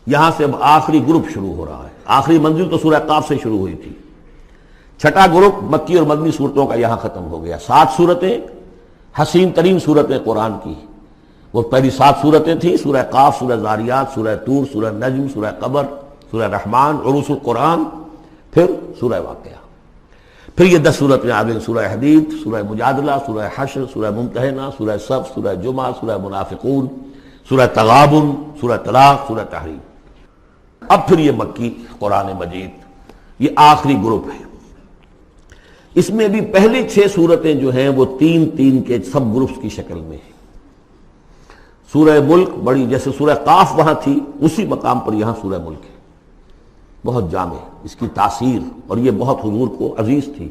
یہاں سے اب آخری گروپ شروع ہو رہا ہے. آخری منزل تو سورہ قاف سے شروع ہوئی تھی. چھٹا گروپ مکی اور مدنی صورتوں کا یہاں ختم ہو گیا. 7 صورتیں حسین ترین صورتیں قرآن کی. وہ پہلی 7 صورتیں تھیں: سورہ قاف، سورہ ذاریات، سورہ طور، سورہ نجم، سورہ قمر، سورہ رحمان، عروس القرآن، پھر سورہ واقعہ. پھر یہ 10 صورتیں آ گئیں: سورہ حدید، سورہ مجادلہ، سورہ حشر، سورہ ممتحنہ، سورہ صف، سورہ جمعہ، سورہ منافقون، سورہ تغابن، سورہ طلاق، سورہ تحریم. اب پھر یہ مکی قرآن مجید، یہ آخری گروپ ہے. اس میں بھی پہلی 6 صورتیں جو ہیں وہ 3 کے سب گروپس کی شکل میں ہیں. سورہ ملک بڑی، جیسے سورہ قاف وہاں تھی اسی مقام پر یہاں سورہ ملک ہے. بہت جامع اس کی تاثیر، اور یہ بہت حضور کو عزیز تھی.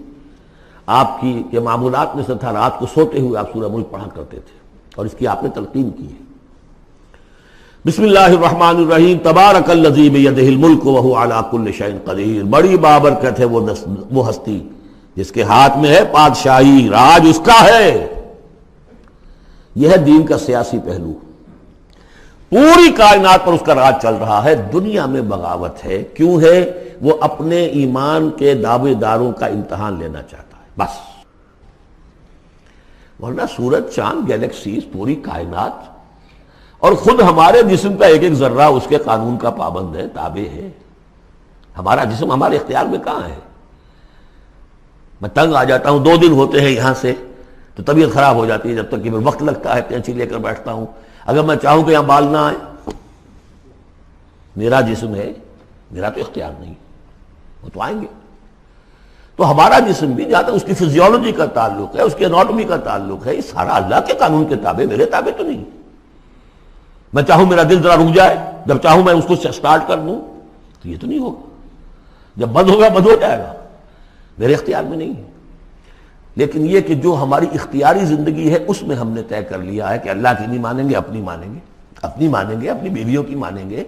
آپ کی یہ معمولات میں سے تھا، رات کو سوتے ہوئے آپ سورہ ملک پڑھا کرتے تھے، اور اس کی آپ نے تلقین کی ہے. بسم اللہ الرحمن الرحیم. تبارک الذی بیدہ الملک وہو علی کل شیء قدیر. بڑی بابرکت ہے وہ ہستی جس کے ہاتھ میں ہے بادشاہی، راج اس کا ہے. یہ ہے دین کا سیاسی پہلو. پوری کائنات پر اس کا راج چل رہا ہے. دنیا میں بغاوت ہے. کیوں ہے؟ وہ اپنے ایمان کے دعوے داروں کا امتحان لینا چاہتا ہے بس. ورنہ سورج، چاند، گیلیکسیز، پوری کائنات اور خود ہمارے جسم کا ایک ایک ذرہ اس کے قانون کا پابند ہے، تابع ہے. ہمارا جسم ہمارے اختیار میں کہاں ہے؟ میں تنگ آ جاتا ہوں، 2 دن ہوتے ہیں یہاں سے تو طبیعت خراب ہو جاتی ہے، جب تک کہ پھر وقت لگتا ہے قینچی لے کر بیٹھتا ہوں. اگر میں چاہوں کہ یہاں بال نہ آئے، میرا جسم ہے، میرا تو اختیار نہیں، وہ تو آئیں گے. تو ہمارا جسم بھی جہاں تک اس کی فزیولوجی کا تعلق ہے، اس کی اناٹومی کا تعلق ہے، یہ سارا اللہ کے قانون کے تابع، میرے تابع تو نہیں. میں چاہوں میرا دل ذرا رک جائے، جب چاہوں میں اس کو سٹارٹ کر دوں تو یہ تو نہیں ہوگا. جب بند ہوگا بند ہو جائے گا، میرے اختیار میں نہیں ہے. لیکن یہ کہ جو ہماری اختیاری زندگی ہے اس میں ہم نے طے کر لیا ہے کہ اللہ کی نہیں مانیں گے، اپنی مانیں گے، اپنی مانیں گے، اپنی بیویوں کی مانیں گے،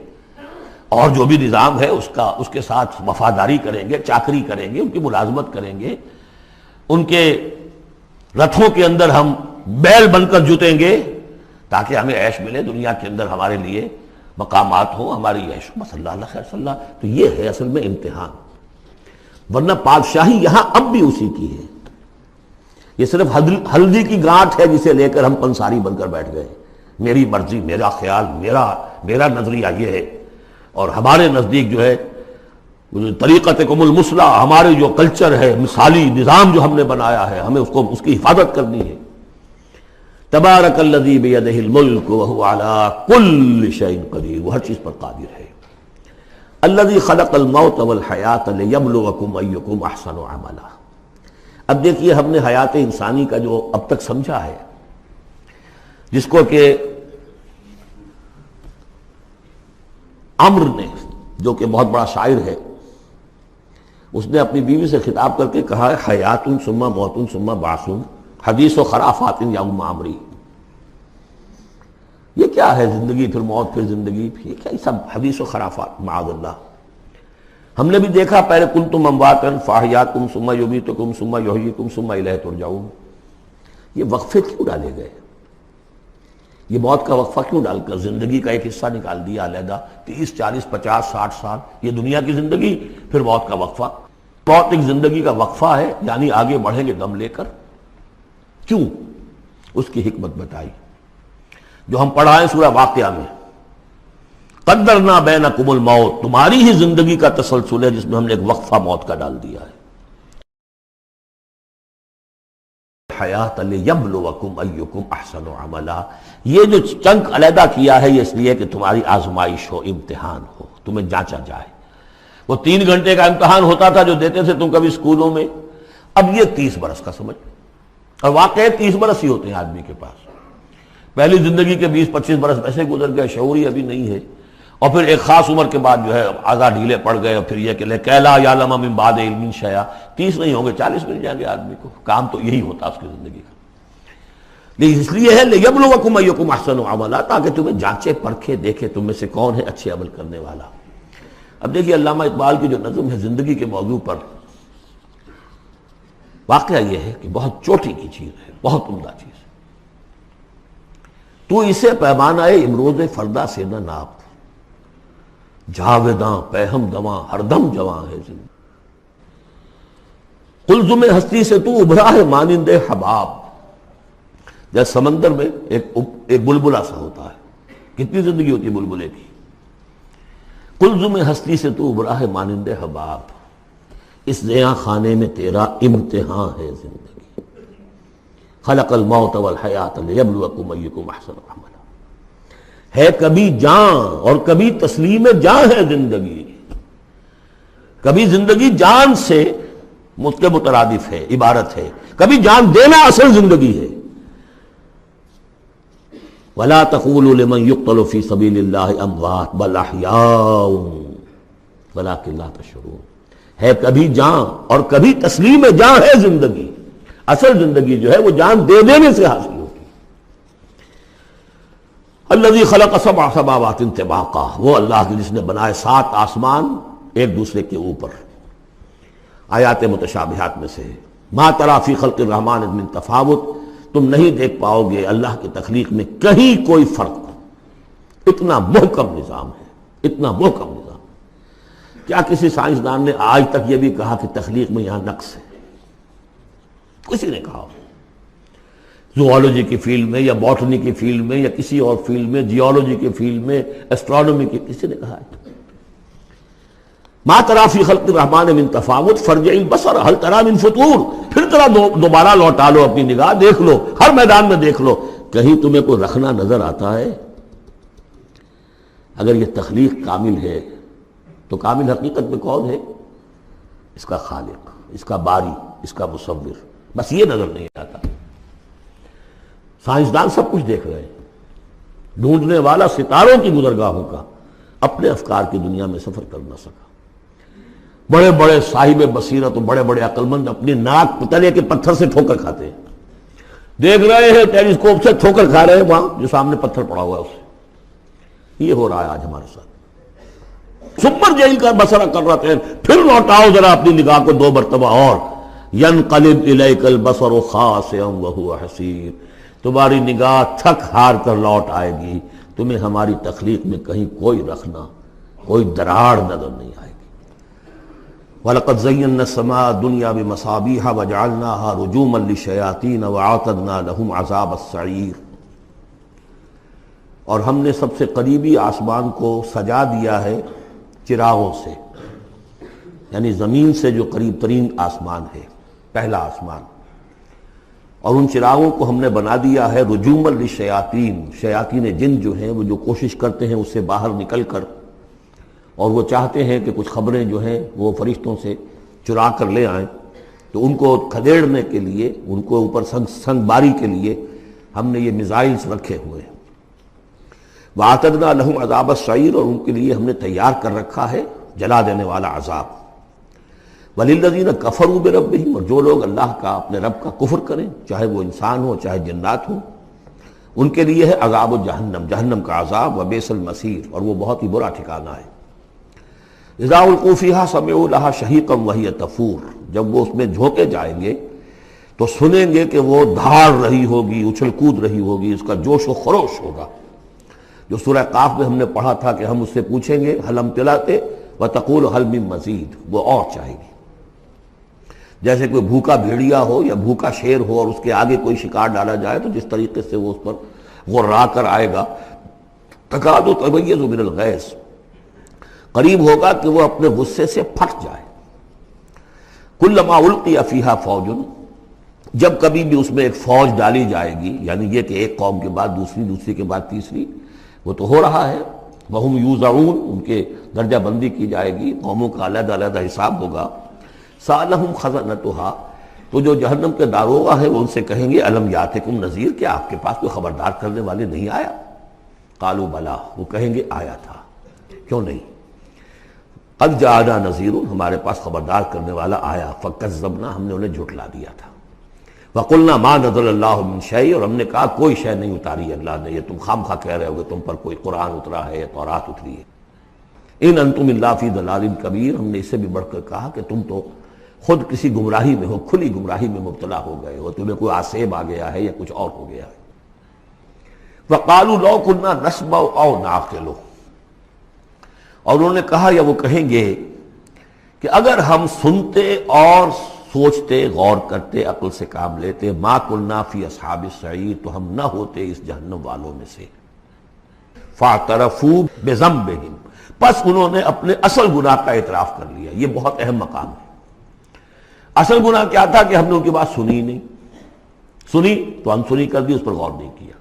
اور جو بھی نظام ہے اس کے ساتھ وفاداری کریں گے، چاکری کریں گے، ان کی ملازمت کریں گے، ان کے رتھوں کے اندر ہم بیل بن کر جتیں گے تاکہ ہمیں عیش ملے، دنیا کے اندر ہمارے لیے مقامات ہوں، ہماری عیش بس اللہ اللہ خیر صلی اللہ. تو یہ ہے اصل میں امتحان. ورنہ بادشاہی یہاں اب بھی اسی کی ہے. یہ صرف ہلدی کی گانٹھ ہے جسے لے کر ہم پنساری بن کر بیٹھ گئے. میری مرضی، میرا خیال، میرا نظریہ یہ ہے. اور ہمارے نزدیک جو ہے طریقتکم المثلی، ہمارے جو کلچر ہے، مثالی نظام جو ہم نے بنایا ہے، ہمیں اس کی حفاظت کرنی ہے. تبارک الذی بیدہ الملک وہو علی کل شیء قدیر. وہ ہر چیز پر قادر ہے. الذی خلق الموت والحیاۃ لیبلوکم ایکم احسن عملا. اب دیکھیے ہم نے حیات انسانی کا جو اب تک سمجھا ہے، جس کو کہ عمر نے، جو کہ بہت بڑا شاعر ہے، اس نے اپنی بیوی سے خطاب کر کے کہا ہے حیات ثم موت ثم بعث حدیث و خرافات یا ام عمری. یہ کیا ہے؟ زندگی پھر موت پھر زندگی، یہ کیا؟ یہ سب حدیث و خرافات معاذ اللہ. ہم نے بھی دیکھا پہلے کنتم امواتا فاحیاکم ثم یمیتکم ثم یحییکم ثم الیہ ترجعون. یہ وقفے کیوں ڈالے گئے؟ یہ موت کا وقفہ کیوں ڈال کر زندگی کا ایک حصہ نکال دیا علیحدہ؟ 30 40 50 60 سال یہ دنیا کی زندگی، پھر موت کا وقفہ. موت ایک زندگی کا وقفہ ہے، یعنی آگے بڑھیں گے دم لے کر. کیوں؟ اس کی حکمت بتائی جو ہم پڑھائیں سورہ واقعہ میں. قدرنا بینکم الموت، تمہاری ہی زندگی کا تسلسل ہے جس میں ہم نے ایک وقفہ موت کا ڈال دیا ہے. حیات لیبلوکم ایکم احسن عملا. یہ جو چنک علیحدہ کیا ہے یہ اس لیے کہ تمہاری آزمائش ہو، امتحان ہو، تمہیں جانچا جائے. وہ 3 گھنٹے کا امتحان ہوتا تھا جو دیتے تھے تم کبھی اسکولوں میں، اب یہ 30 برس کا سمجھ. اور واقعی 30 برس ہی ہوتے ہیں آدمی کے پاس. پہلی زندگی کے 20-25 برس ویسے گزر گئے، شعوری ابھی نہیں ہے. اور پھر ایک خاص عمر کے بعد جو ہے اعضاء ڈھیلے پڑ گئے، اور پھر یہ کہ لا یعلم من بعد علم شیئا. 30 نہیں ہوں گے 40 مل جائیں گے آدمی کو. کام تو یہی ہوتا اس کی زندگی کا. لیکن اس لیے ہے لیبلوکم ایکم احسن عملا، تاکہ تمہیں جانچے پرکھے دیکھے تم میں سے کون ہے اچھے عمل کرنے والا. اب دیکھیے علامہ اقبال کی جو نظم ہے زندگی کے موضوع پر، واقعہ یہ ہے کہ بہت چوٹی کی چیز ہے، بہت عمدہ چیز ہے. تو اسے پیمانہ امروز فردہ سے نہ ناپ، جاویداں پہم دواں ہر دم جواں ہے زندگی۔ قلزم ہستی سے تو ابھرا ہے مانند حباب، جیسے سمندر میں ایک بلبلا سا ہوتا ہے، کتنی زندگی ہوتی ہے بلبلے کی۔ قلزم ہستی سے تو ابھرا ہے مانند حباب، اس زیاں خانے میں تیرا امتحان ہے زندگی۔ خلق الموت والحیات لیبلوکم ایکم احسن عملا، ہے کبھی جاں اور کبھی تسلیم جاں ہے زندگی۔ کبھی زندگی جان سے مترادف ہے، عبارت ہے، کبھی جان دینا اصل زندگی ہے۔ وَلَا تَقُولُوا لِمَنْ يُقْتَلُ فِي سَبِيلِ اللَّهِ أَمْوَاتٌ بَلْ أَحْيَاءٌ وَلَكِنْ لَا تَشْعُرُونَ، ہے کبھی جان اور کبھی تسلیم جاں ہے زندگی۔ اصل زندگی جو ہے وہ جان دے دینے سے حاصل ہوتی۔ الذی خلق سبع سماوات طباقا، وہ اللہ جس نے بنائے 7 آسمان ایک دوسرے کے اوپر۔ آیات متشابہات میں سے ہے۔ ما تری فی خلق الرحمن من تفاوت، تم نہیں دیکھ پاؤ گے اللہ کی تخلیق میں کہیں کوئی فرق۔ اتنا محکم نظام ہے، اتنا محکم نظام۔ کیا کسی سائنسدان نے آج تک یہ بھی کہا کہ تخلیق میں یہاں نقص ہے؟ کسی نے کہا؟ زوالوجی کی فیلڈ میں یا باٹنی کی فیلڈ میں یا کسی اور فیلڈ میں، جیولوجی کی فیلڈ میں، ایسٹرونومی کی، کسی نے کہا ہے؟ ما تری فی خلق الرحمن من تفاوت فارجع البصر هل تری من فطور، پھر ذرا دوبارہ لوٹا لو اپنی نگاہ، دیکھ لو، ہر میدان میں دیکھ لو، کہیں تمہیں کوئی رکھنا نظر آتا ہے؟ اگر یہ تخلیق کامل ہے تو کامل حقیقت میں کون ہے؟ اس کا خالق، اس کا باری، اس کا مصور، بس یہ نظر نہیں آتا۔ سائنسدان سب کچھ دیکھ رہے ہیں، ڈھونڈنے والا ستاروں کی گزرگاہوں کا اپنے افکار کی دنیا میں سفر کر نہ سکا۔ بڑے بڑے صاحب بصیرت اور بڑے بڑے عقل مند اپنی ناک تلے کے پتھر سے ٹھوکر کھاتے ہیں، دیکھ رہے ہیں ٹیلیسکوپ سے ٹھوکر کھا رہے ہیں وہاں جو سامنے پتھر پڑا ہوا ہے اس سے۔ یہ ہو رہا ہے آج ہمارے ساتھ۔ سپر جیل کا بسرا کر رہے ہیں، پھر لوٹاؤ ذرا اپنی نگاہ کو 2 مرتبہ اور، ینقلب الیک البصر خاسئا وہو حسیر، تمہاری نگاہ تھک ہار کر لوٹ آئے گی، تمہیں ہماری تخلیق میں کہیں کوئی رکھنا، کوئی دراڑ نظر نہیں آئے گی۔ وَلَقَدْ زَيَّنَّا السَّمَاءَ الدُّنْيَا بِمَصَابِيحَ وَجَعَلْنَاهَا رُجُومًا لِلشَّيَاطِينَ وَأَعْتَدْنَا لَهُمْ عَذَابَ السَّعِيرِ، اور ہم نے سب سے قریبی آسمان کو سجا دیا ہے چراغوں سے، یعنی زمین سے جو قریب ترین آسمان ہے، پہلا آسمان، اور ان چراغوں کو ہم نے بنا دیا ہے رجوما للشیاطین، شیاطین جن جو ہیں وہ جو کوشش کرتے ہیں اس سے باہر نکل کر، اور وہ چاہتے ہیں کہ کچھ خبریں جو ہیں وہ فرشتوں سے چرا کر لے آئیں، تو ان کو کھدیڑنے کے لیے، ان کو اوپر سنگ باری کے لیے ہم نے یہ میزائلز رکھے ہوئے ہیں۔ وَأَعْتَدْنَا لَهُمْ عَذَابَ السَّعِيرِ، اور ان کے لیے ہم نے تیار کر رکھا ہے جلا دینے والا عذاب۔ وَلِلَّذِينَ كَفَرُوا بِرَبِّهِمْ، اور جو لوگ اللہ کا، اپنے رب کا کفر کریں، چاہے وہ انسان ہو چاہے جنات ہوں، ان کے لیے ہے عذاب جہنم، جہنم کا عذاب، وَبِئْسَ الْمَصِيرُ، اور وہ بہت ہی برا ٹھکانہ ہے۔ اذا القوا فیہا سمعوا لہا شہیقا وہی تفور، جب وہ اس میں جھونکے جائیں گے تو سنیں گے کہ وہ دھاڑ رہی ہوگی، اچھل کود رہی ہوگی، اس کا جوش و خروش ہوگا، جو سورہ قاف میں ہم نے پڑھا تھا کہ ہم اس سے پوچھیں گے حل امتلأت وتقول حل من مزید، وہ اور چاہے گی۔ جیسے کوئی بھوکا بھیڑیا ہو یا بھوکا شیر ہو اور اس کے آگے کوئی شکار ڈالا جائے تو جس طریقے سے وہ اس پر غرا کر آئے گا، تکاد تمیز من الغیظ، قریب ہوگا کہ وہ اپنے غصے سے پھٹ جائے۔ کلما القی فیہا فوج، جب کبھی بھی اس میں ایک فوج ڈالی جائے گی، یعنی یہ کہ ایک قوم کے بعد دوسری، دوسری کے بعد تیسری، وہ تو ہو رہا ہے، وہم یوزعون، ان کے درجہ بندی کی جائے گی، قوموں کا علیحدہ علیحدہ حساب ہوگا۔ سألہم خزنتہا، تو جو جہنم کے داروغہ ہیں وہ ان سے کہیں گے الم یاتکم نذیر، کیا آپ کے پاس کوئی خبردار کرنے والے نہیں آیا؟ قالوا بلا، وہ کہیں گے آیا تھا، کیوں نہیں؟ قد جاءنا نذیر، ہمارے پاس خبردار کرنے والا آیا، فکذبنا، ہم نے انہیں جھٹلا دیا تھا۔ وقلنا ما نزل اللہ من شیء، اور ہم نے کہا کوئی شے نہیں اتاری اللہ نے، یہ تم خام خواہ کہہ رہے ہو کہ تم پر کوئی قرآن اترا ہے یا تورات اتری ہے۔ ان انتم الا فی ضلال کبیر، ہم نے اس سے بھی بڑھ کر کہا کہ تم تو خود کسی گمراہی میں ہو، کھلی گمراہی میں مبتلا ہو گئے ہو، تمہیں کوئی آسیب آ گیا ہے یا کچھ اور ہو گیا ہے۔ وقالوا لو كنا نسمع او نعقل، اور انہوں نے کہا یا وہ کہیں گے کہ اگر ہم سنتے اور سوچتے، غور کرتے، عقل سے کام لیتے، ما کنا فی اصحاب السعیر، تو ہم نہ ہوتے اس جہنم والوں میں سے۔ فاعترفوا بذنبہم، پس انہوں نے اپنے اصل گناہ کا اعتراف کر لیا۔ یہ بہت اہم مقام ہے۔ اصل گناہ کیا تھا کہ ہم نے ان کی بات سنی نہیں، سنی تو انسنی کر دی، اس پر غور نہیں کیا۔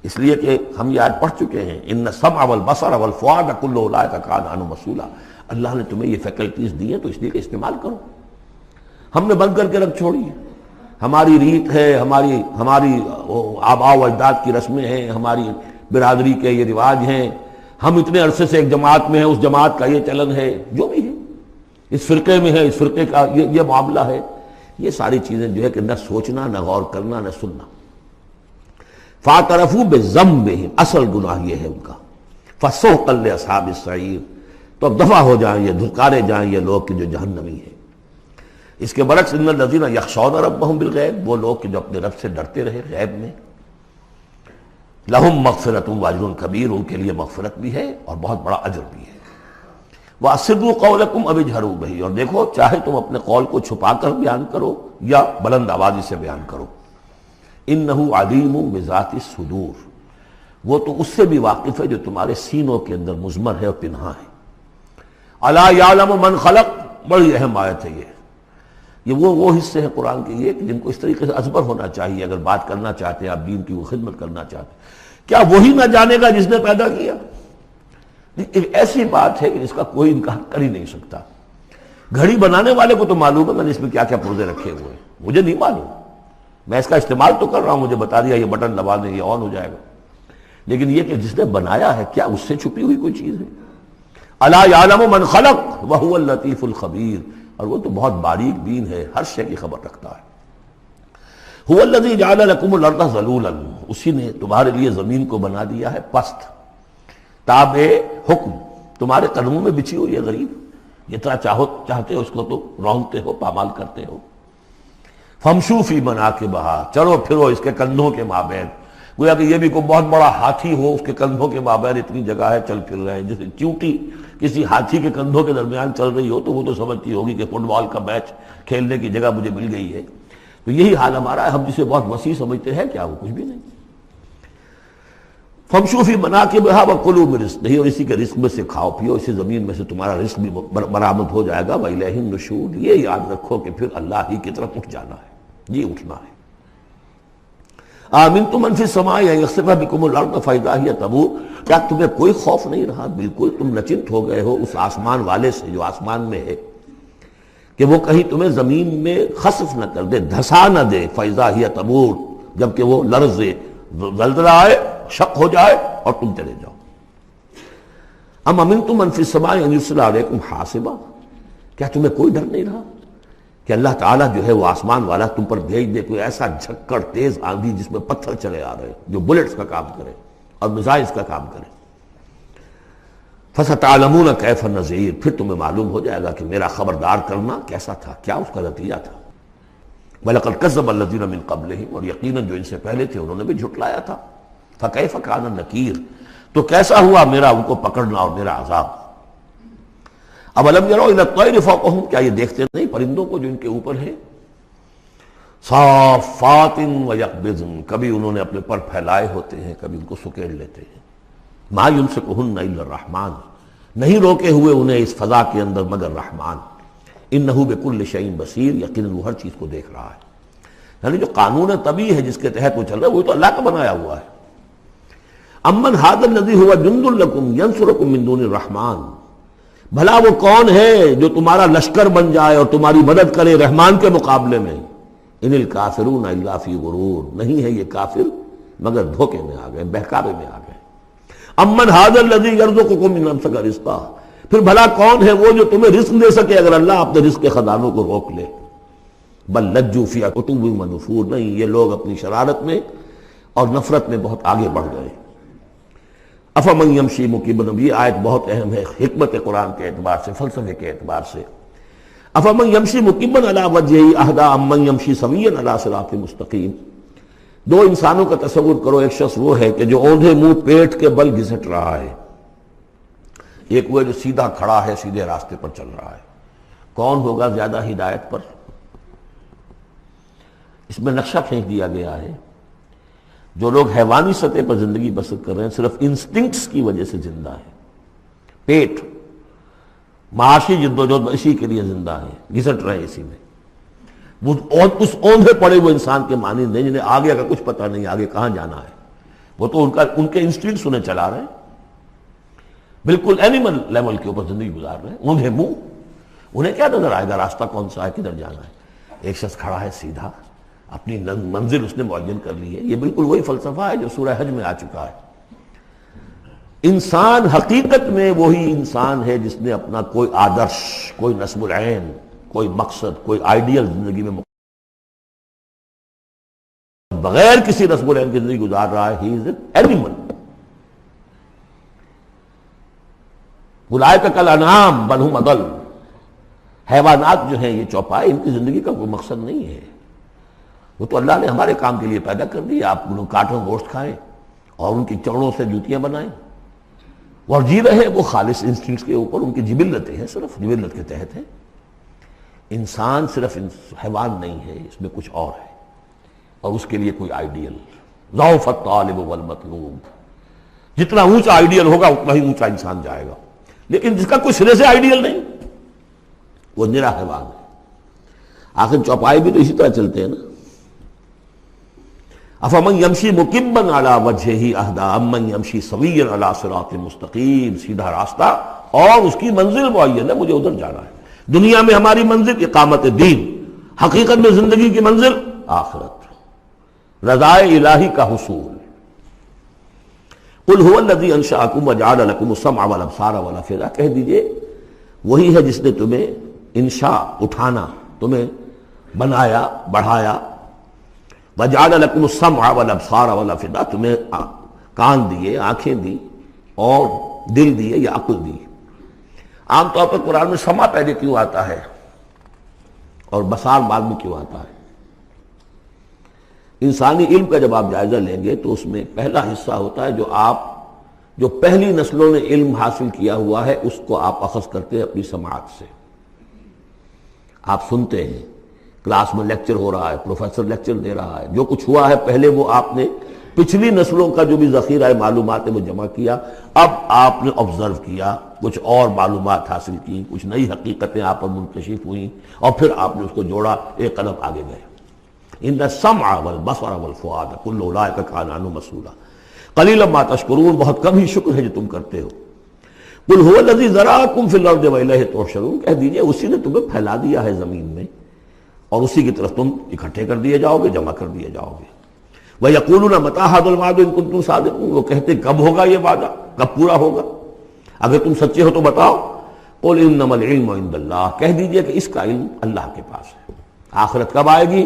اس لیے کہ ہم یہ آیت پڑھ چکے ہیں، ان السمع والبصر والفؤاد کل اولئک کان عنہ مسئولا۔ اللہ نے تمہیں یہ فیکلٹیز دی ہیں تو اس لیے کہ استعمال کرو۔ ہم نے بند کر کے رکھ چھوڑی ہے۔ ہماری ریت ہے، ہماری آباء و اجداد کی رسمیں ہیں، ہماری برادری کے یہ رواج ہیں، ہم اتنے عرصے سے ایک جماعت میں ہیں، اس جماعت کا یہ چلن ہے، جو بھی ہے، اس فرقے میں ہے، اس فرقے کا یہ معاملہ ہے۔ یہ ساری چیزیں جو ہے کہ نہ سوچنا، نہ غور کرنا، نہ سننا۔ فاعترفوا بذنبہم، اصل گناہ یہ ہے ان کا۔ فسحقا لاصحاب السعیر، تو اب دفع ہو جائیں یہ، دھکارے جائیں یہ لوگ کہ جو جہنمی ہیں۔ اس کے برعکس ان الذین یخشون ربہم بالغیب، وہ لوگ کہ جو اپنے رب سے ڈرتے رہے غیب میں، لہم مغفرۃ واجر کبیر، ان کے لیے مغفرت بھی ہے اور بہت بڑا اجر بھی ہے۔ واسروا قولکم او اجہروا بہ، اور دیکھو چاہے تم اپنے قول کو چھپا کر بیان کرو یا بلند آوازی سے بیان کرو۔ انہ علیم بذات الصدور، وہ تو اس سے بھی واقف ہے جو تمہارے سینوں کے اندر مضمر ہے اور پنہاں ہے۔ الا یعلم من خلق، بڑی اہم آیت ہے یہ وہ حصے ہیں قرآن کے یہ کہ جن کو اس طریقے سے ازبر ہونا چاہیے اگر بات کرنا چاہتے ہیں، آپ دین کی وہ خدمت کرنا چاہتے ہیں۔ کیا وہی نہ جانے گا جس نے پیدا کیا؟ ایک ایسی بات ہے کہ جس کا کوئی انکار کر ہی نہیں سکتا۔ گھڑی بنانے والے کو تو معلوم ہے میں نے اس میں کیا کیا پرزے رکھے ہوئے ہیں، مجھے نہیں معلوم، میں اس کا استعمال تو کر رہا ہوں، مجھے بتا دیا یہ بٹن دبا دیں یہ آن ہو جائے گا، لیکن یہ کہ جس نے بنایا ہے کیا اس سے چھپی ہوئی کوئی چیز ہے؟ الا یعلم من خلق وهو اللطیف الخبیر، اور وہ تو بہت باریک بین ہے، ہر شے کی خبر رکھتا ہے۔ هو الذی جعل لکم الارض ذلولا، اسی نے تمہارے لیے زمین کو بنا دیا ہے پست، تابع حکم، تمہارے قدموں میں بچھی ہوئی ہے غریب، جتنا چاہتے ہو اس کو تو رونگتے ہو، پامال کرتے ہو۔ فمشوا فی مناکبہا، چلو پھرو اس کے کندھوں کے مابین، گویا کہ یہ بھی کوئی بہت بڑا ہاتھی ہو، اس کے کندھوں کے مابین اتنی جگہ ہے، چل پھر رہے ہیں۔ جیسے چیونٹی کسی ہاتھی کے کندھوں کے درمیان چل رہی ہو تو وہ تو سمجھتی ہوگی کہ فٹ بال کا میچ کھیلنے کی جگہ مجھے مل گئی ہے۔ تو یہی حال ہمارا ہے، ہم جسے بہت وسیع سمجھتے ہیں کیا وہ کچھ بھی نہیں۔ فمشوا فی مناکبہا وکلوا من رزقہ، اور اسی کے رزق میں سے کھاؤ پیو، اسی زمین میں سے تمہارا رزق بھی برآمد ہو جائے گا۔ وإلیہ النشور، یہ یاد رکھو کہ پھر اللہ ہی کی طرف اٹھ جانا ہے، جی اٹھنا ہے۔ آمنتم من فی السماء ان یخسف بکم الارض فاذا ہی تمور، کیا تمہیں کوئی خوف نہیں رہا؟ بالکل تم نچنت ہو گئے ہو اس آسمان والے سے جو آسمان میں ہے کہ وہ کہیں تمہیں زمین میں خسف نہ کر دے، دھسا نہ دے، فاذا ہی تمور، جبکہ وہ لرزے، زلزلہ آئے، شق ہو جائے اور تم چلے جاؤ۔ ام امنتم من فی السماء ان یرسل علیکم حاصبا، کیا تمہیں کوئی ڈر نہیں رہا کہ اللہ تعالیٰ جو ہے وہ آسمان والا تم پر بھیج دے کوئی ایسا جھکڑ تیز آندھی جس میں پتھر چلے آ رہے جو بلٹس کا کام کرے اور میزائلز کا کام کرے۔ فَسَتَعْلَمُونَ كَيْفَ النَّذِيرُ، پھر تمہیں معلوم ہو جائے گا کہ میرا خبردار کرنا کیسا تھا، کیا اس کا نتیجہ تھا۔ وَلَقَدْ كَذَّبَ الَّذِينَ مِن قَبْلِهِمْ، اور یقیناً جو ان سے پہلے تھے انہوں نے بھی جھٹلایا تھا۔ فَكَيْفَ كَانَ نَكِيرٌ، تو کیسا ہوا میرا ان کو پکڑنا اور میرا عذاب۔ اَوَلَمْ يَرَوْا إِلَى الطَّيْرِ فَوْقَهُمْ، کیا یہ دیکھتے نہیں پرندوں کو جو ان کے اوپر ہیں؟ صافات ویقبضن، کبھی انہوں نے اپنے پر پھیلائے ہوتے ہیں، کبھی ان کو سکیڑ لیتے ہیں۔ ما یمسکہن الا الرحمن، نہیں روکے ہوئے انہیں اس فضا کے اندر مگر رحمان۔ انہ بکل شیء بصیر، یقیناً وہ ہر چیز کو دیکھ رہا ہے۔ یعنی جو قانون طبیعی ہے جس کے تحت وہ چل رہا ہے وہ تو اللہ کا بنایا ہوا ہے۔ امن ھذا الذی ھو جند لکم ینصرکم من دون الرحمن، بھلا وہ کون ہے جو تمہارا لشکر بن جائے اور تمہاری مدد کرے رحمان کے مقابلے میں؟ ان الکافرون الا فی غرور، نہیں ہے یہ کافر مگر دھوکے میں آ گئے، بہکاوے میں آ گئے۔ امن ھذا الذی یرزقکم من امسک رزقہ، پھر بھلا کون ہے وہ جو تمہیں رزق دے سکے اگر اللہ اپنے رزق کے خزانوں کو روک لے؟ بل لجوا فی عتو ونفور، نہیں یہ لوگ اپنی شرارت میں اور نفرت میں بہت آگے بڑھ گئے۔ افمن یمشی مکبا، یہ آیت بہت اہم ہے حکمت قرآن کے اعتبار سے، فلسفے کے اعتبار سے۔ افمن یمشی مکبا علی وجہہ اہدی امن یمشی سویا علی صراط مستقیم، دو انسانوں کا تصور کرو، ایک شخص وہ ہے کہ جو اوندھے منہ پیٹ کے بل گھسٹ رہا ہے، ایک وہ جو سیدھا کھڑا ہے، سیدھے راستے پر چل رہا ہے۔ کون ہوگا زیادہ ہدایت پر؟ اس میں نقشہ کھینچ دیا گیا ہے، جو لوگ حیوانی سطح پر زندگی بسر کر رہے ہیں صرف انسٹنکٹس کی وجہ سے زندہ ہیں، پیٹ معاشی جدوجہد اسی کے لیے زندہ ہیں، گھسٹ رہے ہیں اسی میں، اس اوندھے پڑے ہوئے انسان کے مانند نہیں جنہیں آگے کا کچھ پتہ نہیں آگے کہاں جانا ہے، وہ تو ان کے انسٹنکٹس انہیں چلا رہے ہیں، بالکل اینیمل لیول کے اوپر زندگی گزار رہے ہیں، اوندھے منہ، انہیں کیا نظر آئے گا راستہ کون سا ہے، کدھر جانا ہے؟ ایک شخص کھڑا ہے سیدھا، اپنی منزل اس نے معین کر لی ہے۔ یہ بالکل وہی فلسفہ ہے جو سورہ حج میں آ چکا ہے۔ انسان حقیقت میں وہی انسان ہے جس نے اپنا کوئی آدرش، کوئی نصب العین، کوئی مقصد، کوئی آئیڈیل زندگی میں بغیر کسی نصب العین کی زندگی گزار رہا ہے۔ ہی از این اینیمل، اولئک کالانعام بل ھم اضل۔ حیوانات جو ہیں یہ چوپائے، ان کی زندگی کا کوئی مقصد نہیں ہے، وہ تو اللہ نے ہمارے کام کے لیے پیدا کر دی۔ آپ لوگ کاٹوں گوشت کھائیں اور ان کی چمڑوں سے جوتیاں بنائیں اور جی رہے وہ خالص انسٹنکٹس کے اوپر، ان کی جبلتیں ہیں، صرف جبلت کے تحت ہیں۔ انسان صرف حیوان نہیں ہے، اس میں کچھ اور ہے، اور اس کے لیے کوئی آئیڈیل۔ ضعف الطالب والمطلوب، جتنا اونچا آئیڈیل ہوگا اتنا ہی اونچا انسان جائے گا، لیکن جس کا کوئی سرے سے آئیڈیل نہیں وہ نرا حیوان ہے۔ آخر چوپائے بھی تو اسی طرح چلتے ہیں نا۔ افمن یمشی مکبا علی وجہہ اہدی امن یمشی سویا علی صراط مستقیم، سیدھا راستہ اور اس کی منزل معین ہے، مجھے ادھر جانا ہے۔ دنیا میں ہماری منزل اقامت دین، حقیقت میں زندگی کی منزل آخرت، رضا الہی کا حصول۔ قل هو الذی انشأکم وجعل لکم السمع والابصار والافئدہ، کہہ دیجئے وہی ہے جس نے تمہیں انشاء، اٹھانا، تمہیں بنایا، بڑھایا، وجعل لکم السمع والابصار والافئدہ، تمہیں کان دیے، آنکھیں دی اور دل دیے یا عقل دی۔ عام طور پر قرآن میں سمع پہلے کیوں آتا ہے اور بصار بعد میں کیوں آتا ہے؟ انسانی علم کا جب آپ جائزہ لیں گے تو اس میں پہلا حصہ ہوتا ہے جو پہلی نسلوں نے علم حاصل کیا ہوا ہے، اس کو آپ اخذ کرتے ہیں اپنی سماعت سے۔ آپ سنتے ہیں، کلاس میں لیکچر ہو رہا ہے، پروفیسر لیکچر دے رہا ہے، جو کچھ ہوا ہے پہلے وہ آپ نے پچھلی نسلوں کا جو بھی ذخیرہ معلومات ہے وہ جمع کیا، اب آپ نے آبزرو کیا، کچھ اور معلومات حاصل کی، کچھ نئی حقیقتیں آپ پر منکشف ہوئیں، اور پھر آپ نے اس کو جوڑا، ایک قدم آگے گئے۔ ان السمع والبصر والفؤاد کل اولئک کان عنہ مسئولا قلیلا ما تشکرون، بہت کم ہی شکر ہے جو تم کرتے ہو۔ قل هو الذی ذرأکم فی الارض والیہ تحشرون، کہہ دیجئے اسی نے تمہیں پھیلا دیا ہے زمین میں اور اسی کی طرف تم اکٹھے کر دیے جاؤ گے، جمع کر دیے جاؤ گے۔ وَيَقُولُونَ مَتَىٰ هَٰذَا الْوَعْدُ إِن كُنتُمْ صَادِقِينَ، وہ کہتے کب ہوگا یہ وعدہ، کب پورا ہوگا، اگر تم سچے ہو تو بتاؤ۔ قُلْ إِنَّمَا الْعِلْمُ عِندَ اللَّهِ، کہہ دیجئے کہ اس کا علم اللہ کے پاس ہے۔ آخرت کب آئے گی؟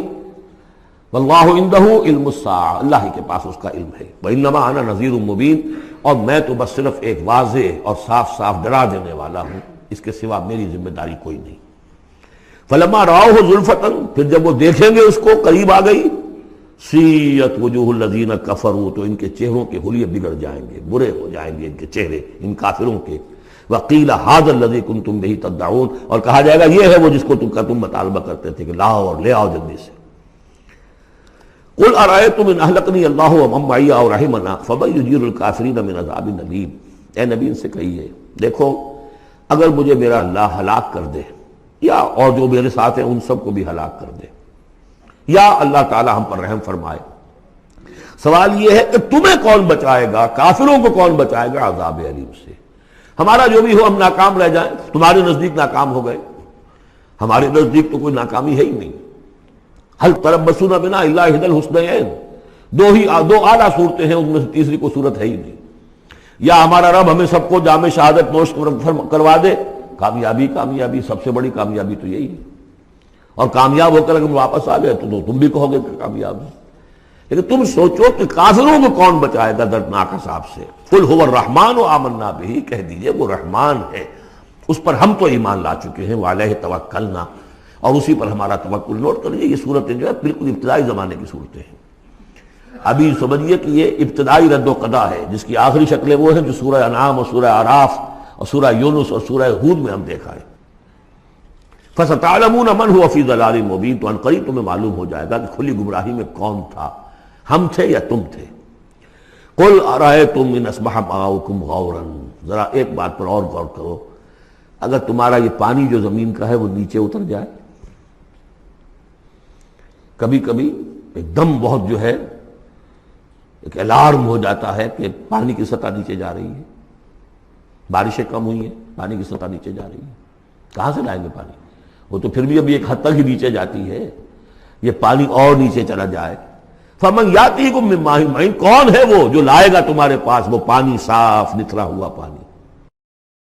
وَاللَّهُ عِندَهُ عِلْمُ السَّاعَةِ، اللہ ہی کے پاس اس کا علم ہے۔ وَإِنَّمَا أَنَا نَذِيرٌ مُّبِينٌ، اور میں تو بس صرف ایک واضح اور صاف صاف ڈرا دینے والا ہوں، اس کے سوا میری ذمہ داری کوئی نہیں۔ فَلَمَّا رَأَوْهُ زُلْفَةً، پھر جب وہ دیکھیں گے اس کو، قریب آ گئی، سیئت وجوہ الذین کفروا، تو ان کے چہروں کے حلیے بگڑ جائیں گے، برے ہو جائیں گے ان کے چہرے، ان کافروں کے۔ وقیل ھذا الذی کنتم بہ تدعون، اور کہا جائے گا یہ ہے وہ جس کو تم مطالبہ کرتے تھے کہ لاؤ اور لے آؤ جلدی سے۔ قل ارأیتم ان اہلکنی اللہ ومن معی او رحمنا فمن یجیر الکافرین من عذاب الیم، اے نبی ان سے کہیے دیکھو اگر مجھے میرا اللہ ہلاک کر دے، یا اور جو میرے ساتھ ہیں ان سب کو بھی ہلاک کر دے، یا اللہ تعالی ہم پر رحم فرمائے، سوال یہ ہے کہ تمہیں کون بچائے گا، کافروں کو کون بچائے گا عذاب علیم سے؟ ہمارا جو بھی ہو ہم ناکام رہ جائیں، تمہارے نزدیک ناکام ہو گئے، ہمارے نزدیک تو کوئی ناکامی ہے ہی نہیں۔ حل تربصون بنا الا احدی الحسنیین، دو اعلیٰ صورتیں ہیں، ان میں سے تیسری کوئی صورت ہے ہی نہیں۔ یا ہمارا رب ہمیں سب کو جام شہادت نوش کروا دے، کامیابی سب سے بڑی کامیابی تو یہی ہے، اور کامیاب ہو کر اگر واپس آ گئے تو تم بھی کہو گے کہ کامیاب ہے۔ لیکن تم سوچو کہ کافروں کو کون بچائے گا دردناک عذاب سے؟ قل هو الرحمن آمنا بہ، کہہ دیجئے وہ رحمان ہے، اس پر ہم تو ایمان لا چکے ہیں، وعلیہ توکلنا، اور اسی پر ہمارا توکل۔ نوٹ کر لیجیے یہ صورتیں جو ہے بالکل ابتدائی زمانے کی صورتیں ہیں۔ ابھی سمجھیے کہ یہ ابتدائی رد و قضا ہے، جس کی آخری شکلیں وہ ہیں جو سورہ انعام اور سورہ اعراف اور سورہ یونس اور سورہ ہود میں ہم دیکھا ہے. فَسَتَعْلَمُونَ مَنْ هُوَ فِي ضَلَالٍ مُبِينٍ، تو عنقریب تمہیں معلوم ہو جائے گا کہ کھلی گمراہی میں کون تھا، ہم تھے یا تم تھے. قُلْ أَرَأَيْتُمْ إِنْ أَصْبَحَ مَاؤُكُمْ غَوْرًا، ذرا ایک بات پر اور غور کرو، اگر تمہارا یہ پانی جو زمین کا ہے وہ نیچے اتر جائے، کبھی کبھی ایک دم بہت جو ہے ایک الارم ہو جاتا ہے کہ پانی کی سطح نیچے جا رہی ہے، بارشیں کم ہوئی ہیں، پانی کی سطح نیچے جا رہی ہے، کہاں سے لائیں گے پانی؟ وہ تو پھر بھی ابھی ایک حد تک ہی نیچے جاتی ہے، یہ پانی اور نیچے چلا جائے. فَمَنْ يَأْتِيكُم مِّن مَّاءٍ مَّعِينٍ، کون ہے وہ جو لائے گا تمہارے پاس وہ پانی صاف نتھرا ہوا پانی؟